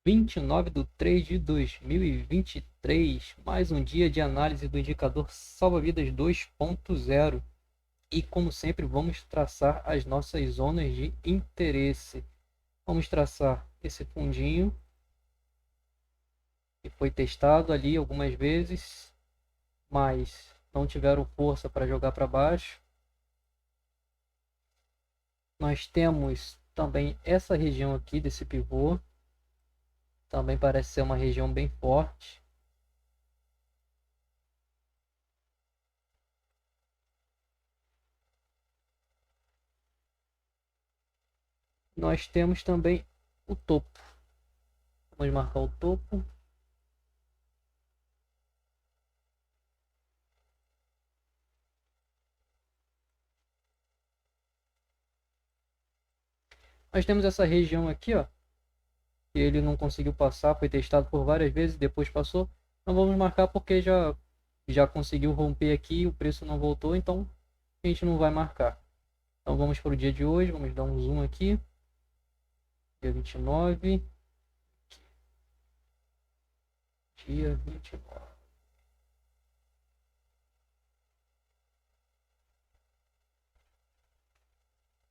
29/3/2023, mais um dia de análise do indicador Salva-Vidas 2.0 e, como sempre, vamos traçar as nossas zonas de interesse. Vamos traçar esse fundinho que foi testado ali algumas vezes, mas não tiveram força para jogar para baixo. Nós temos também essa região aqui desse pivô, também parece ser uma região bem forte. Nós temos também o topo. Vamos marcar o topo. Nós temos essa região aqui, ó, que ele não conseguiu passar, foi testado por várias vezes, depois passou. Não vamos marcar porque já conseguiu romper aqui, o preço não voltou, então a gente não vai marcar. Então vamos para o dia de hoje, vamos dar um zoom aqui. Dia 29. Dia 29.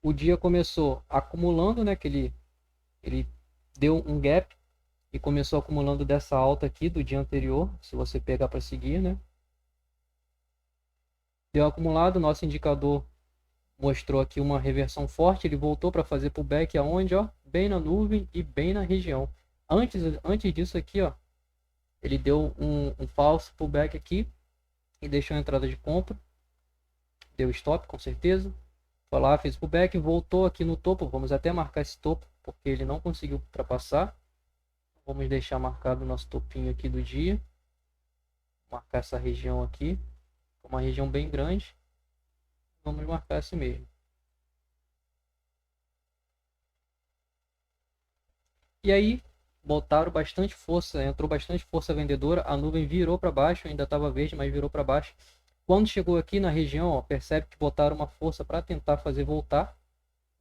O dia começou acumulando, né, que ele deu um gap e começou acumulando dessa alta aqui do dia anterior, se você pegar para seguir, né? Deu acumulado, nosso indicador mostrou aqui uma reversão forte, ele voltou para fazer pullback aonde, ó, bem na nuvem e bem na região. Antes disso aqui, ó, ele deu um falso pullback aqui e deixou a entrada de compra, deu stop com certeza. Foi lá, fez pullback, voltou aqui no topo, vamos até marcar esse topo, porque ele não conseguiu ultrapassar. Vamos deixar marcado o nosso topinho aqui do dia. Marcar essa região aqui, uma região bem grande. Vamos marcar assim mesmo. E aí, botaram bastante força, entrou bastante força vendedora, a nuvem virou para baixo, ainda estava verde, mas virou para baixo. Quando chegou aqui na região, ó, percebe que botaram uma força para tentar fazer voltar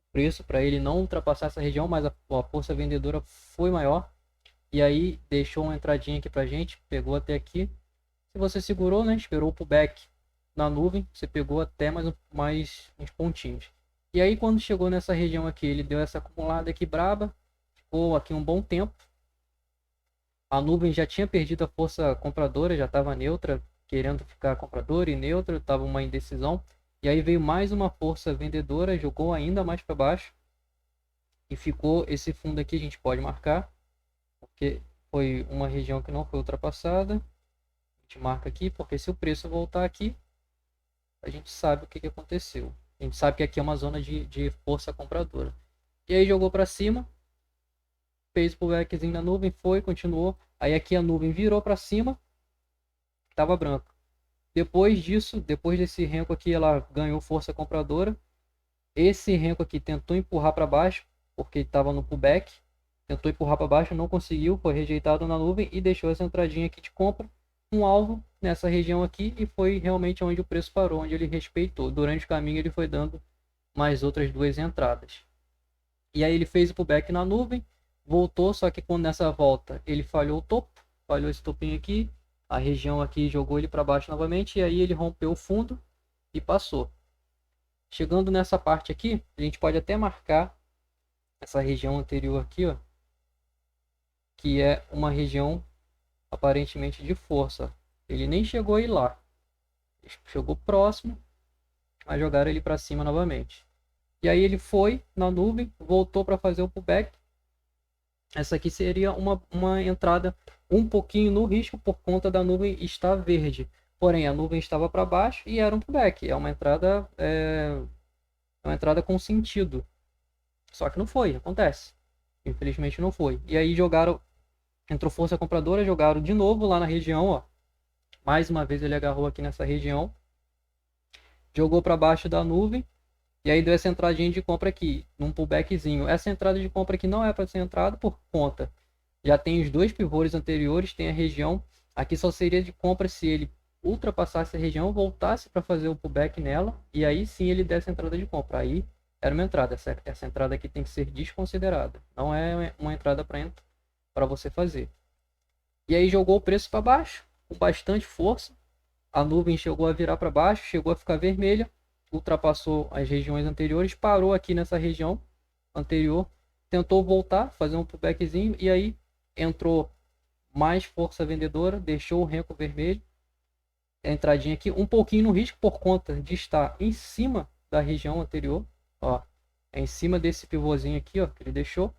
o preço, para ele não ultrapassar essa região, mas a força vendedora foi maior. E aí deixou uma entradinha aqui pra gente, pegou até aqui. Se você segurou, né, esperou o pullback na nuvem, você pegou até mais uns pontinhos. E aí quando chegou nessa região aqui, ele deu essa acumulada aqui braba, ficou aqui um bom tempo. A nuvem já tinha perdido a força compradora, já estava neutra, querendo ficar compradora e neutra, estava uma indecisão. E aí veio mais uma força vendedora, jogou ainda mais para baixo. E ficou esse fundo aqui, a gente pode marcar, porque foi uma região que não foi ultrapassada. A gente marca aqui, porque se o preço voltar aqui, a gente sabe o que aconteceu. A gente sabe que aqui é uma zona de força compradora. E aí jogou para cima, fez o pullbackzinho na nuvem, foi, continuou. Aí aqui a nuvem virou para cima, estava branco. Depois disso, depois desse renco aqui, ela ganhou força compradora. Esse renco aqui tentou empurrar para baixo, porque estava no pullback. Tentou empurrar para baixo, não conseguiu, foi rejeitado na nuvem e deixou essa entradinha aqui de compra, um alvo nessa região aqui, e foi realmente onde o preço parou, onde ele respeitou. Durante o caminho ele foi dando mais outras duas entradas. E aí ele fez o pullback na nuvem, voltou, só que quando nessa volta ele falhou o topo, falhou esse topinho aqui, a região aqui jogou ele para baixo novamente, e aí ele rompeu o fundo e passou. Chegando nessa parte aqui, a gente pode até marcar essa região anterior aqui, ó, que é uma região aparentemente de força. Ele nem chegou a ir lá. Chegou próximo, mas jogaram ele para cima novamente. E aí ele foi na nuvem, voltou para fazer o pullback. Essa aqui seria uma entrada um pouquinho no risco por conta da nuvem estar verde. Porém, a nuvem estava para baixo e era um pullback. É uma entrada com sentido. Só que não foi, acontece. Infelizmente não foi. E aí jogaram, entrou força compradora, jogaram de novo lá na região, ó. Mais uma vez ele agarrou aqui nessa região, jogou para baixo da nuvem e aí deu essa entradinha de compra aqui, num pullbackzinho. Essa entrada de compra aqui não é para ser entrada por conta. Já tem os dois pivôs anteriores, tem a região. Aqui só seria de compra se ele ultrapassasse a região, voltasse para fazer o pullback nela e aí sim ele desse a entrada de compra. Aí era uma entrada. Essa entrada aqui tem que ser desconsiderada. Não é uma entrada para para você fazer. E aí jogou o preço para baixo, com bastante força. A nuvem chegou a virar para baixo, chegou a ficar vermelha, ultrapassou as regiões anteriores, parou aqui nessa região anterior, tentou voltar, fazer um pullbackzinho, e aí entrou mais força vendedora, deixou o renco vermelho, a entradinha aqui, um pouquinho no risco por conta de estar em cima da região anterior, ó, é em cima desse pivôzinho aqui, ó, que ele deixou,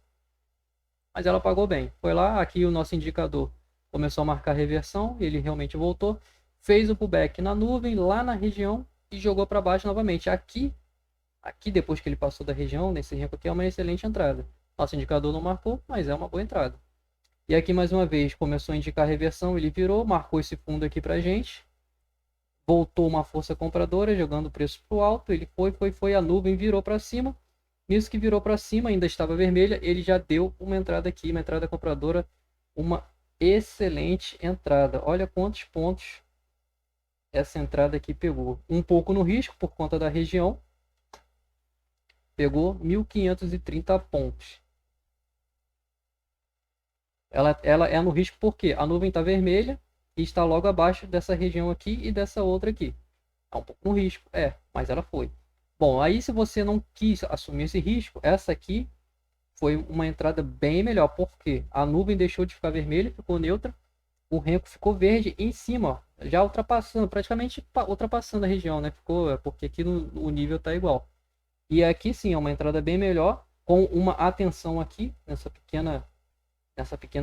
mas ela pagou bem. Foi lá, aqui o nosso indicador começou a marcar reversão, ele realmente voltou, fez o pullback na nuvem, lá na região, e jogou para baixo novamente. Aqui depois que ele passou da região, nesse renco aqui, é uma excelente entrada. Nosso indicador não marcou, mas é uma boa entrada. E aqui mais uma vez começou a indicar reversão, ele virou, marcou esse fundo aqui pra gente, voltou uma força compradora, jogando o preço pro alto, ele foi, a nuvem virou para cima. Nisso que virou para cima, ainda estava vermelha, ele já deu uma entrada aqui, uma entrada compradora, uma excelente entrada. Olha quantos pontos essa entrada aqui pegou. Um pouco no risco por conta da região. Pegou 1.530 pontos. Ela é no risco porque a nuvem está vermelha e está logo abaixo dessa região aqui e dessa outra aqui. É um pouco no risco, mas ela foi. Bom, aí se você não quis assumir esse risco, essa aqui foi uma entrada bem melhor, porque a nuvem deixou de ficar vermelha, ficou neutra, o renco ficou verde em cima, ó, já ultrapassando, praticamente ultrapassando a região, né? Ficou, porque aqui o nível está igual. E aqui sim, é uma entrada bem melhor, com uma atenção aqui, nessa pequena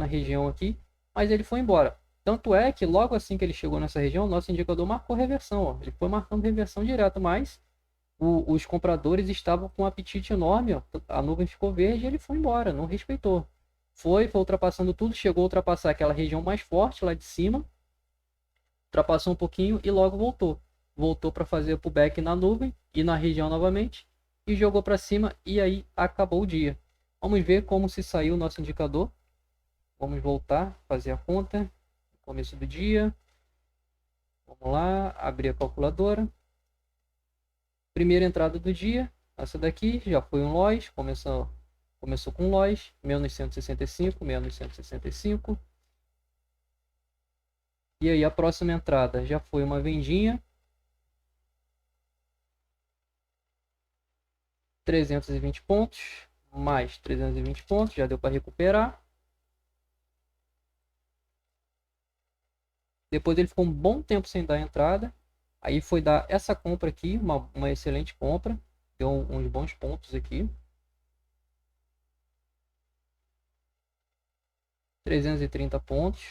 região aqui, mas ele foi embora. Tanto é que logo assim que ele chegou nessa região, nosso indicador marcou reversão, ó. Ele foi marcando reversão direto, mas os compradores estavam com um apetite enorme, ó. A nuvem ficou verde e ele foi embora, não respeitou. Foi ultrapassando tudo, chegou a ultrapassar aquela região mais forte lá de cima, ultrapassou um pouquinho e logo voltou. Voltou para fazer o pullback na nuvem e na região novamente, e jogou para cima, e aí acabou o dia. Vamos ver como se saiu o nosso indicador. Vamos voltar, fazer a conta. Começo do dia. Vamos lá, abrir a calculadora. Primeira entrada do dia, essa daqui, já foi um loss, começou com um loss, menos 165, menos 165. E aí a próxima entrada já foi uma vendinha. 320 pontos, mais 320 pontos, já deu para recuperar. Depois ele ficou um bom tempo sem dar entrada. Aí foi dar essa compra aqui, uma excelente compra. Deu uns bons pontos aqui. 330 pontos,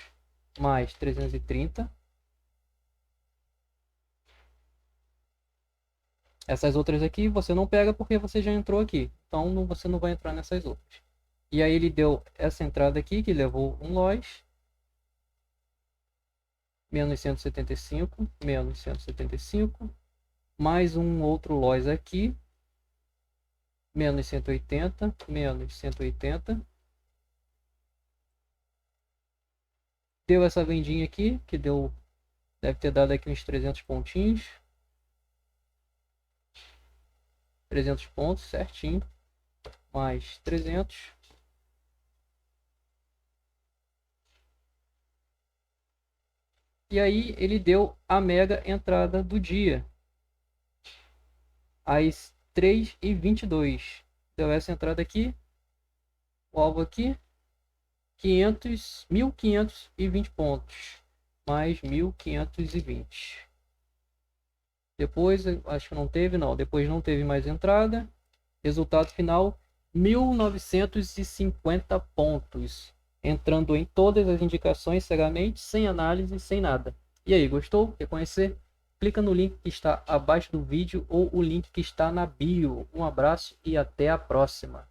mais 330. Essas outras aqui você não pega porque você já entrou aqui. Então você não vai entrar nessas outras. E aí ele deu essa entrada aqui, que levou um loss. Menos 175, menos 175. Mais um outro loss aqui. Menos 180, menos 180. Deu essa vendinha aqui, que deve ter dado aqui uns 300 pontinhos. 300 pontos, certinho. Mais 300. E aí ele deu a mega entrada do dia. Às 3h22. Deu essa entrada aqui. O alvo aqui. 1.520 pontos. Mais 1.520. Depois, acho que não teve, não. Depois não teve mais entrada. Resultado final, 1.950 pontos. Entrando em todas as indicações cegamente, sem análise, sem nada. E aí, gostou? Quer conhecer? Clica no link que está abaixo do vídeo ou o link que está na bio. Um abraço e até a próxima.